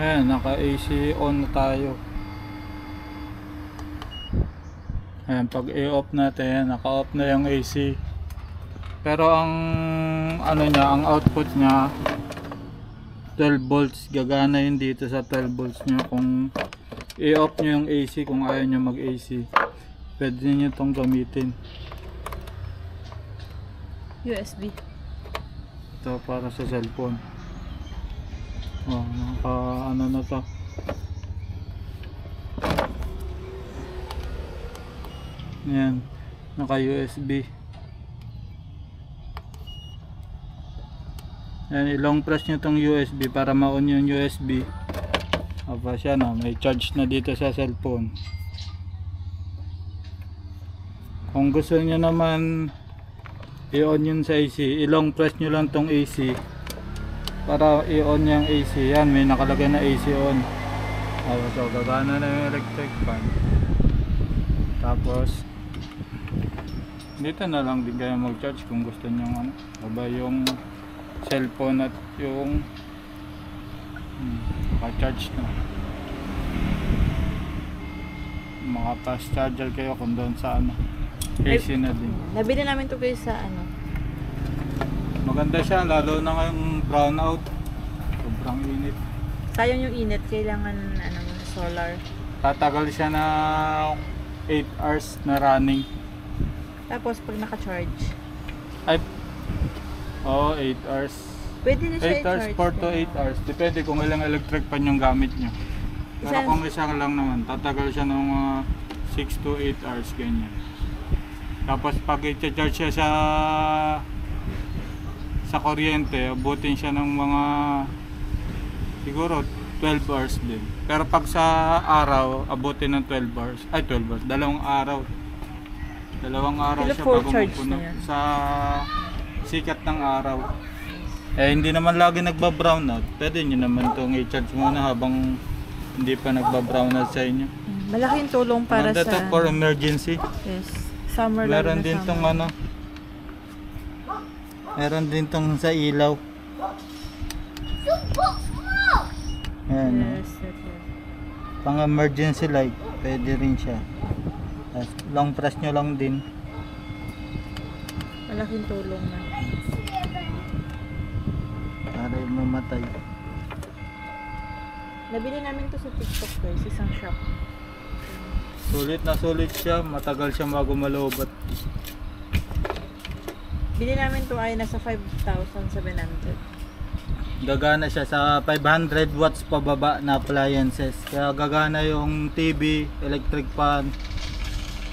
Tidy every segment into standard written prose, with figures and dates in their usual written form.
Ayan, naka AC on na tayo. Ayan, pag i-off natin, naka-off na yung AC. Pero ang ano niya, ang output niya 12 volts. Gagana yun dito sa 12 volts niya. Kung i-off nyo yung AC, kung ayaw nyo mag-AC, pwede nyo itong gamitin. USB. Ito para sa cellphone. Oh, naka ano na to. Ayan, naka USB. Ayan, ilong press nyo tong USB para ma-on yung USB. Tapos yan, oh, may charge na dito sa cellphone. Kung gusto nyo naman i-on yun sa AC, ilong press nyo lang tong AC para i-on yung AC. Yan, may nakalagay na AC on. So gagana na yung electric fan. Tapos dito na lang din kayo mag-charge kung gusto nyo ano, baba yung cellphone at yung pa-charge na. Mga fast charger kayo kung doon sa ano, AC na din. Nabili namin to guys sa ano. Maganda siya, lalo na ngayong brownout. Sobrang init. Sayang yung init, kailangan ano, solar. Tatagal siya na 8 hours na running. Tapos pag naka-charge, Ay, oh, 8 hours. pwede na siya 8 hours, i-charge. 4 to 8 hours. Depende kung ilang electric pan yung gamit nyo. Pero Isa- kung isang lang naman, tatagal siya ng mga 6 to 8 hours ganyan. Tapos pag i-charge siya sa kuryente, abutin siya ng mga siguro 12 hours din. Pero pag sa araw, abutin ng 12 hours. Ay, 12 hours. Dalawang araw Kilo siya full bago charge mapuno na yan. sa sikat ng araw. Eh, hindi naman lagi nagba-brown out. Pwede nyo naman itong i-charge muna habang hindi pa nagba-brown out sa inyo. Malaking tulong para Maganda to sa for emergency. yes, summer lalo Meron na din summer. tong ano. Meron din tong sa ilaw. Ayan, oh. Yes, yes. Pang emergency light, pwede rin siya. Tapos long press nyo lang din. Malaking tulong na. Para yung mamatay. Nabili namin to sa TikTok guys, isang shop. Sulit na sulit siya, matagal siya bago malobat. Bili namin to ay nasa 5,700. Gagana siya sa 500 watts pababa na appliances. Kaya gagana yung TV, electric fan,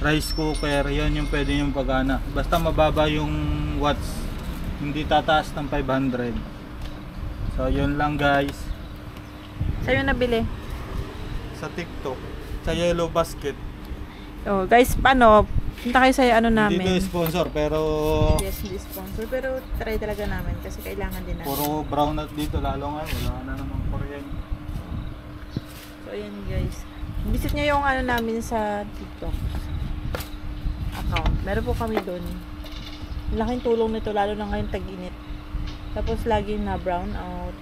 rice cooker, yan yung pwede yung pagana. Basta mababa yung watts, hindi tataas ng 500. So yun lang guys. Sa'yo nabili? Sa TikTok, sa Yellow Basket. Oh, guys, paano? Punta kayo sa ano Hindi namin. to sponsor pero Yes, hindi sponsor. Pero try talaga namin kasi kailangan din namin. puro brownout dito, lalo nga wala na namang kuryente. So, ayan guys. Visit nyo yung ano namin sa TikTok account. Meron po kami doon. Laking tulong nito, lalo na ngayon tag-init. Tapos laging na brown out.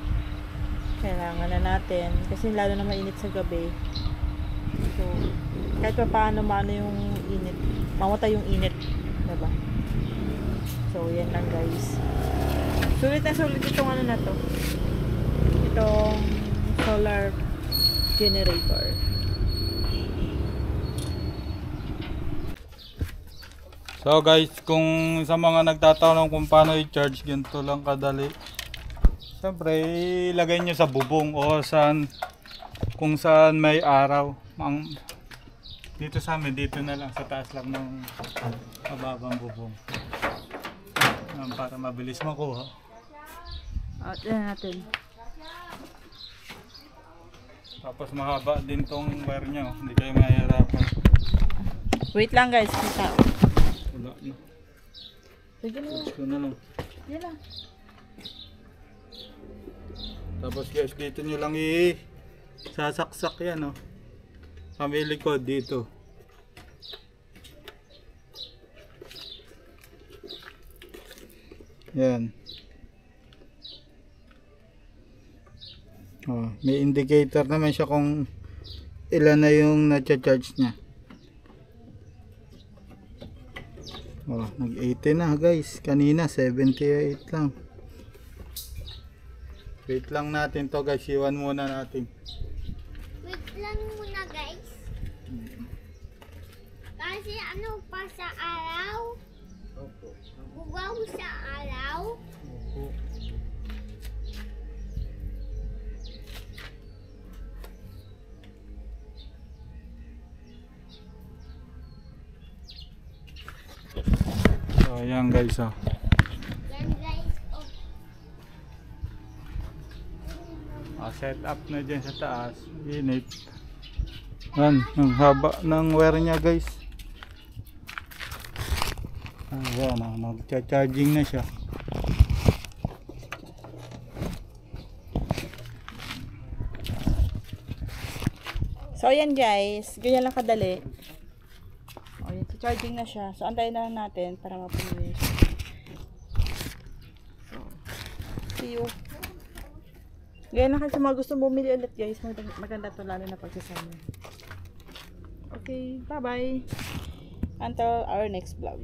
Kailangan na natin. Kasi lalo na mainit sa gabi. So, kahit pa paano yung init. Mamatay yung init. Diba? So, yan lang guys. Sulit na sulit itong ano na to. Itong solar generator. So guys, kung sa mga nagtatanong kung paano i-charge, ganito lang kadali. Siyempre, ilagay nyo sa bubong o kung saan may araw. Dito sa amin, dito na lang, sa taas lang ng mababang bubong. Para mabilis makuha. At yan natin. Tapos mahaba din tong wire nyo, hindi kayo mahihirapan. Wait lang guys, kita. Wala na. Sige na. Charge ko na lang. Yan lang. Tapos guys, dito nyo lang sasaksak yan, oh. Sa may likod dito. Yan. Oh, may indicator naman siya kung ilan na yung na-charge niya. Oh, nag-80 na guys. Kanina 78 lang. Wait lang natin to guys. Iwan muna natin. Wait lang muna guys. Kasi ano pa sa araw? Opo. Bugaw sa araw? Opo. So ayan guys oh. Yan guys. Oh. Set up na dyan sa taas. Init. Yan, ang haba ng wire niya guys. Ayan, nagcha-charging na siya. So, ayan guys. Ganyan lang kadali. O, yan. Charging na siya. So, antayin na lang natin para mapuno siya. So, see you. Ganyan lang kasi mga gusto bumili ulit guys. Maganda to lalo na pagsasama. Okay, bye-bye. Until our next vlog.